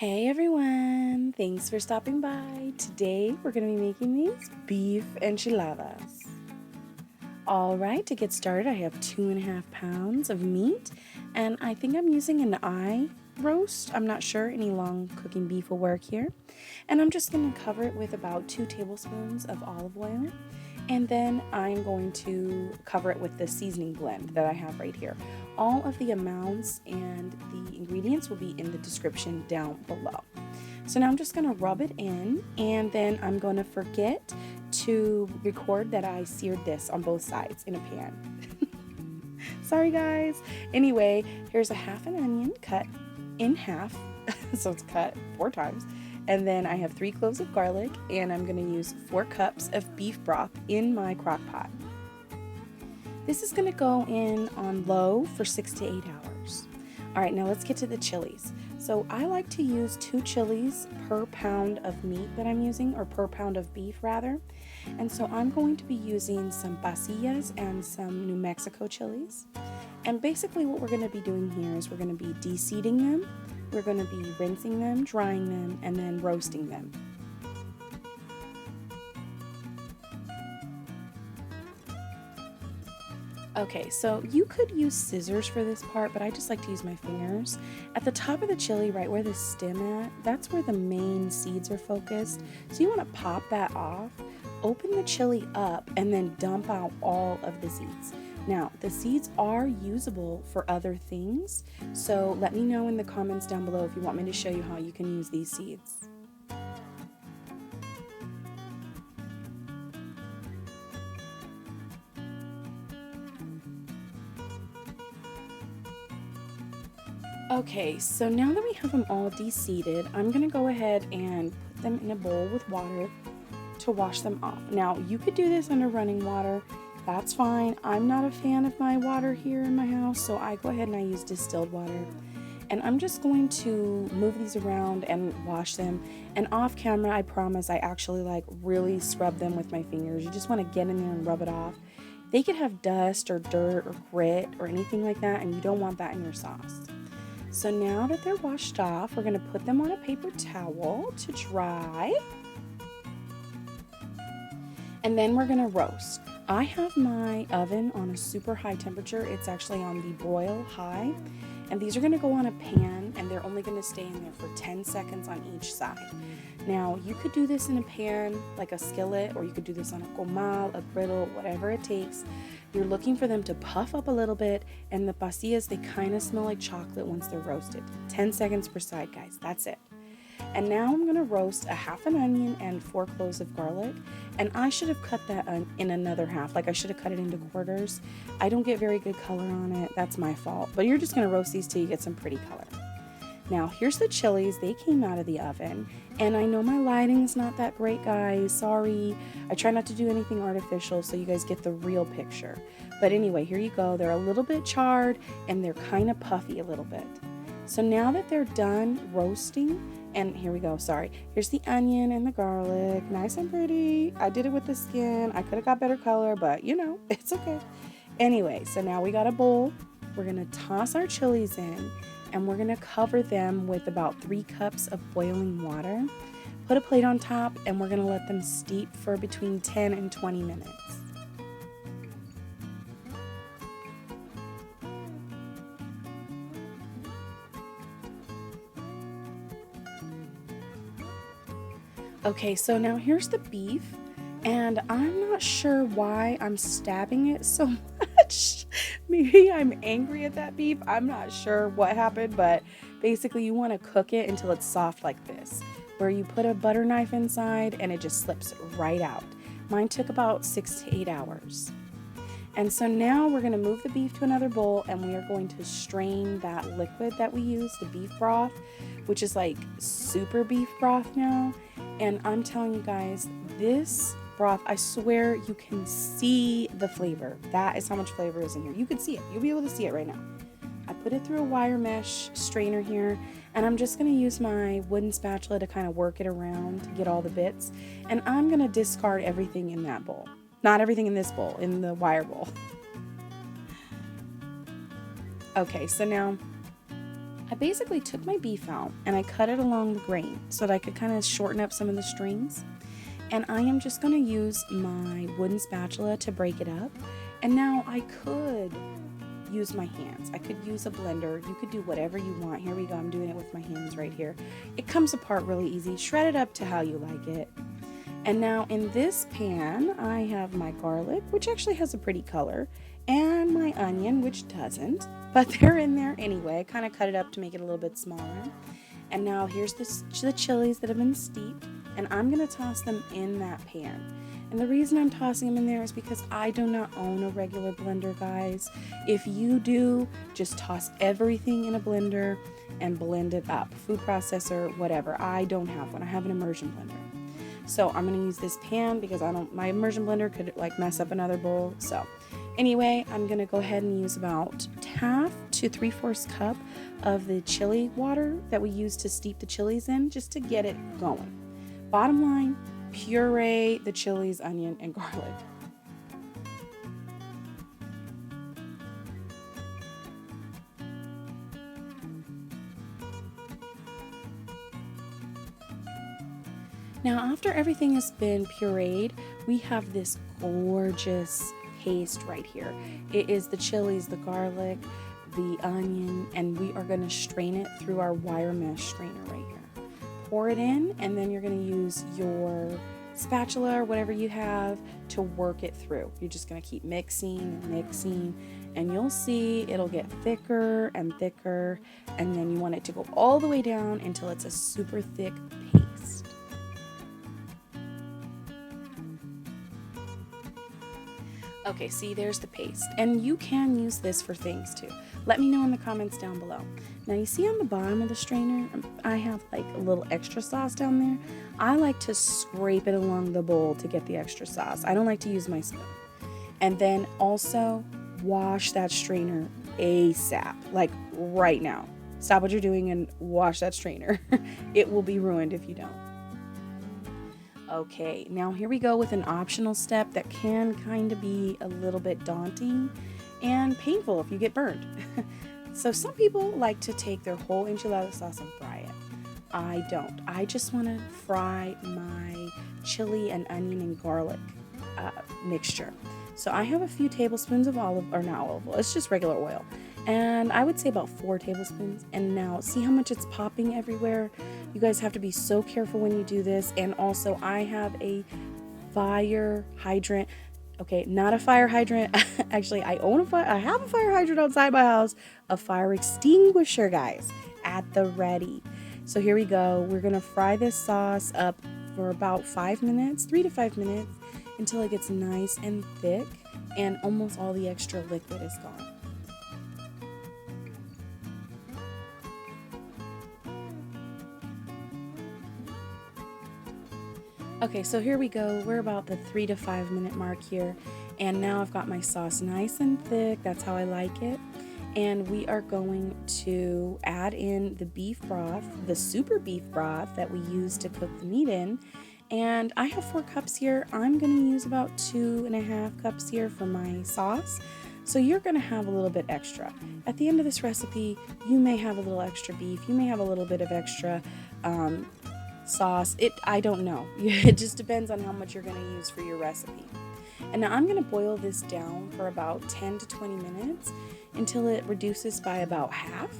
Hey everyone, thanks for stopping by. Today we're going to be making these beef enchiladas. All right, to get started, I have 2.5 pounds of meat, and I think I'm using an eye roast. I'm not sure, any long cooking beef will work here. And I'm just going to cover it with about 2 tablespoons of olive oil. And then I'm going to cover it with the seasoning blend that I have right here. All of the amounts and the ingredients will be in the description down below. So now I'm just going to rub it in, and then I'm going to forget to record that I seared this on both sides in a pan. Sorry guys. Anyway, here's a half an onion cut in half, so it's cut 4 times. And then I have 3 cloves of garlic, and I'm going to use 4 cups of beef broth in my crock pot. This is going to go in on low for 6 to 8 hours. All right, now let's get to the chilies. So I like to use 2 chilies per pound of meat that I'm using, or per pound of beef rather. And so I'm going to be using some pasillas and some New Mexico chilies. And basically what we're going to be doing here is we're going to be de-seeding them. We're going to be rinsing them, drying them, and then roasting them. Okay, so you could use scissors for this part, but I just like to use my fingers. At the top of the chili, right where the stem at, that's where the main seeds are focused. So you want to pop that off, open the chili up, and then dump out all of the seeds. Now, the seeds are usable for other things, so let me know in the comments down below if you want me to show you how you can use these seeds. Okay, so now that we have them all de-seeded, I'm going to go ahead and put them in a bowl with water to wash them off. Now, you could do this under running water. That's fine. I'm not a fan of my water here in my house, so I go ahead and I use distilled water. And I'm just going to move these around and wash them. And off camera, I promise, I actually really scrub them with my fingers. You just want to get in there and rub it off. They could have dust or dirt or grit or anything like that, and you don't want that in your sauce. So now that they're washed off, we're going to put them on a paper towel to dry. And then we're going to roast. I have my oven on a super high temperature. It's actually on the broil high. And these are going to go on a pan, and they're only going to stay in there for 10 seconds on each side. Now, you could do this in a pan, like a skillet, or you could do this on a comal, a griddle, whatever it takes. You're looking for them to puff up a little bit, and the pasillas, they kind of smell like chocolate once they're roasted. 10 seconds per side, guys. That's it. And now I'm going to roast a half an onion and 4 cloves of garlic. And I should have cut that in another half. I should have cut it into quarters. I don't get very good color on it. That's my fault. But you're just going to roast these till you get some pretty color. Now, here's the chilies. They came out of the oven. And I know my lighting's not that great, guys. Sorry. I try not to do anything artificial so you guys get the real picture. But anyway, here you go. They're a little bit charred, and they're kind of puffy a little bit. So now that they're done roasting, and here we go, sorry. Here's the onion and the garlic, nice and pretty. I did it with the skin. I could have got better color, but it's okay. Anyway, so now we got a bowl. We're gonna toss our chilies in, and we're gonna cover them with about 3 cups of boiling water. Put a plate on top, and we're gonna let them steep for between 10 and 20 minutes. Okay, so now here's the beef, and I'm not sure why I'm stabbing it so much. Maybe I'm angry at that beef. I'm not sure what happened, but basically you want to cook it until it's soft like this, where you put a butter knife inside and it just slips right out. Mine took about 6 to 8 hours. And so now we're going to move the beef to another bowl, and we are going to strain that liquid that we use, the beef broth, which is like super beef broth now. And I'm telling you guys, this broth, I swear you can see the flavor. That is how much flavor is in here. You can see it. You'll be able to see it right now. I put it through a wire mesh strainer here, and I'm just going to use my wooden spatula to kind of work it around to get all the bits. And I'm going to discard everything in that bowl. Not everything in this bowl, in the wire bowl. Okay, so now I basically took my beef out and I cut it along the grain so that I could kind of shorten up some of the strings. And I am just going to use my wooden spatula to break it up. And now I could use my hands. I could use a blender. You could do whatever you want. Here we go. I'm doing it with my hands right here. It comes apart really easy. Shred it up to how you like it. And now in this pan, I have my garlic, which actually has a pretty color, and my onion, which doesn't, but they're in there anyway. I kind of cut it up to make it a little bit smaller. And now here's the chilies that have been steeped, and I'm going to toss them in that pan. And the reason I'm tossing them in there is because I do not own a regular blender, guys. If you do, just toss everything in a blender and blend it up. Food processor, whatever. I don't have one. I have an immersion blender. So I'm going to use this pan because my immersion blender could like mess up another bowl. So anyway, I'm going to go ahead and use about 1/2 to 3/4 cup of the chili water that we use to steep the chilies in, just to get it going. Bottom line, puree the chilies, onion, and garlic. Now, after everything has been pureed, we have this gorgeous paste right here. It is the chilies, the garlic, the onion, and we are going to strain it through our wire mesh strainer right here. Pour it in, and then you're going to use your spatula or whatever you have to work it through. You're just going to keep mixing and mixing, and you'll see it'll get thicker and thicker, and then you want it to go all the way down until it's a super thick paste. Okay, see, there's the paste, and you can use this for things too. Let me know in the comments down below. Now you see on the bottom of the strainer, I have like a little extra sauce down there. I like to scrape it along the bowl to get the extra sauce. I don't like to use my spoon. And then also wash that strainer ASAP, like right now. Stop what you're doing and wash that strainer. It will be ruined if you don't. Okay, now here we go with an optional step that can kind of be a little bit daunting and painful if you get burned. So some people like to take their whole enchilada sauce and fry it. I don't. I just want to fry my chili and onion and garlic mixture. So I have a few tablespoons of olive, or not olive oil, it's just regular oil. And I would say about 4 tablespoons. And now see how much it's popping everywhere? You guys have to be so careful when you do this. And also I have a fire hydrant. Okay, not a fire hydrant. Actually, I have a fire hydrant outside my house. A fire extinguisher, guys, at the ready. So here we go. We're gonna fry this sauce up for about 5 minutes, 3 to 5 minutes, until it gets nice and thick and almost all the extra liquid is gone. Okay, so here we go. We're about the 3 to 5 minute mark here. And now I've got my sauce nice and thick. That's how I like it. And we are going to add in the beef broth, the super beef broth that we use to cook the meat in. And I have 4 cups here. I'm going to use about 2.5 cups here for my sauce. So you're going to have a little bit extra. At the end of this recipe, you may have a little extra beef. You may have a little bit of extra sauce. I don't know. It just depends on how much you're going to use for your recipe. And now I'm going to boil this down for about 10 to 20 minutes until it reduces by about half.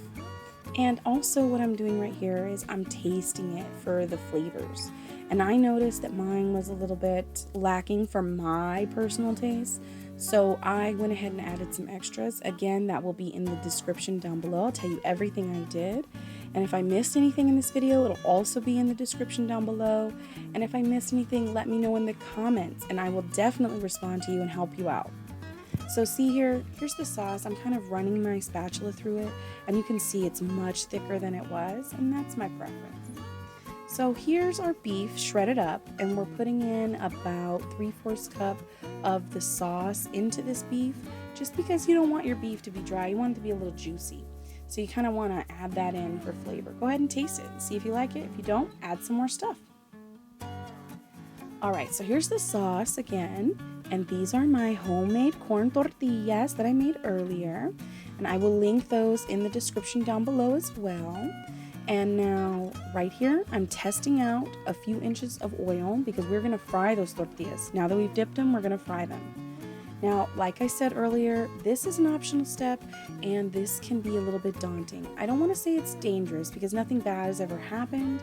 And also what I'm doing right here is I'm tasting it for the flavors. And I noticed that mine was a little bit lacking for my personal taste. So I went ahead and added some extras. Again, that will be in the description down below. I'll tell you everything I did. And if I missed anything in this video, it'll also be in the description down below. And if I missed anything, let me know in the comments and I will definitely respond to you and help you out. So see here's the sauce. I'm kind of running my spatula through it and you can see it's much thicker than it was, and that's my preference. So here's our beef shredded up, and we're putting in about 3/4 cup of the sauce into this beef, just because you don't want your beef to be dry. You want it to be a little juicy. So you kind of want to add that in for flavor. Go ahead and taste it and see if you like it. If you don't, add some more stuff. All right, so here's the sauce again. And these are my homemade corn tortillas that I made earlier. And I will link those in the description down below as well. And now right here, I'm testing out a few inches of oil because we're going to fry those tortillas. Now that we've dipped them, we're going to fry them. Now, like I said earlier, this is an optional step and this can be a little bit daunting. I don't want to say it's dangerous because nothing bad has ever happened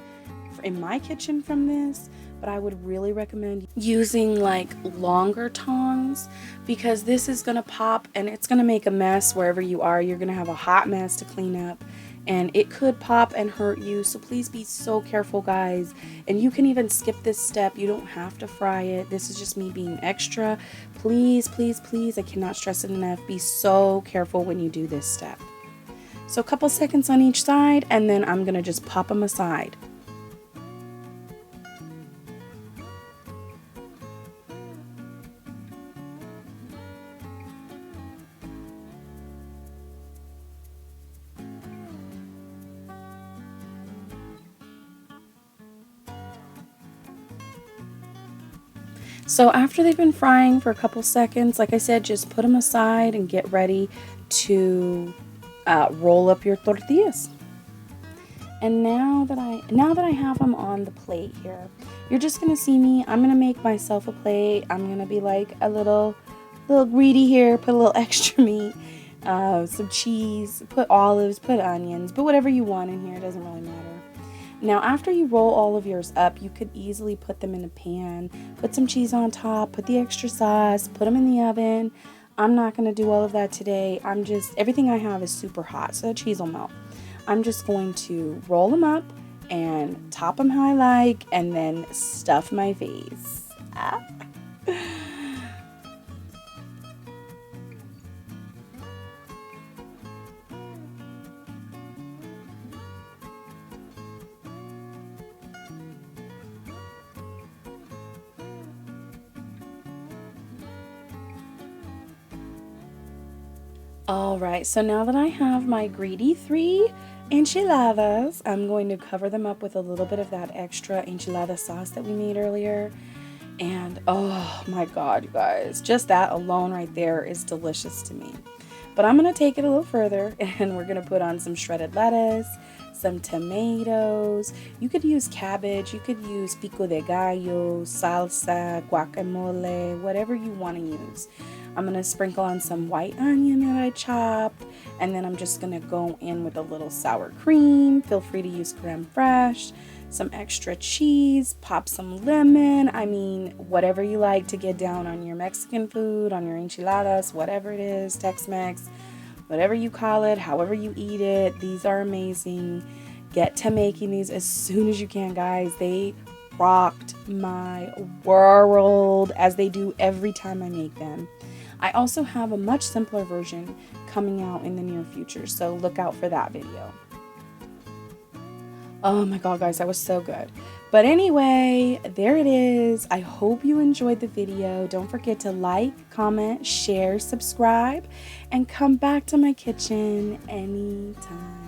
in my kitchen from this, but I would really recommend using like longer tongs because this is going to pop and it's going to make a mess wherever you are. You're going to have a hot mess to clean up and it could pop and hurt you. So please be so careful, guys. And you can even skip this step. You don't have to fry it. This is just me being extra. Please, please, please, I cannot stress it enough. Be so careful when you do this step. So a couple seconds on each side and then I'm going to just pop them aside. So after they've been frying for a couple seconds, like I said, just put them aside and get ready to roll up your tortillas. And now that I have them on the plate here, you're just gonna see me. I'm gonna make myself a plate. I'm gonna be like a little greedy here. Put a little extra meat, some cheese, put olives, put onions, put whatever you want in here. It doesn't really matter. Now, after you roll all of yours up, you could easily put them in a pan, put some cheese on top, put the extra sauce, put them in the oven. I'm not going to do all of that today. Everything I have is super hot, so the cheese will melt. I'm just going to roll them up and top them how I like, and then stuff my face. Alright, so now that I have my greedy 3 enchiladas, I'm going to cover them up with a little bit of that extra enchilada sauce that we made earlier. And oh my god, you guys, just that alone right there is delicious to me. But I'm going to take it a little further and we're going to put on some shredded lettuce, some tomatoes. You could use cabbage, you could use pico de gallo, salsa, guacamole, whatever you want to use. I'm going to sprinkle on some white onion that I chopped, and then I'm just going to go in with a little sour cream. Feel free to use creme fraiche, some extra cheese, pop some lemon. I mean, whatever you like to get down on your Mexican food, on your enchiladas, whatever it is, Tex-Mex, whatever you call it, however you eat it. These are amazing. Get to making these as soon as you can, guys. They rocked my world, as they do every time I make them. I also have a much simpler version coming out in the near future, so look out for that video. Oh my god, guys, that was so good. But anyway, there it is. I hope you enjoyed the video. Don't forget to like, comment, share, subscribe, and come back to my kitchen anytime.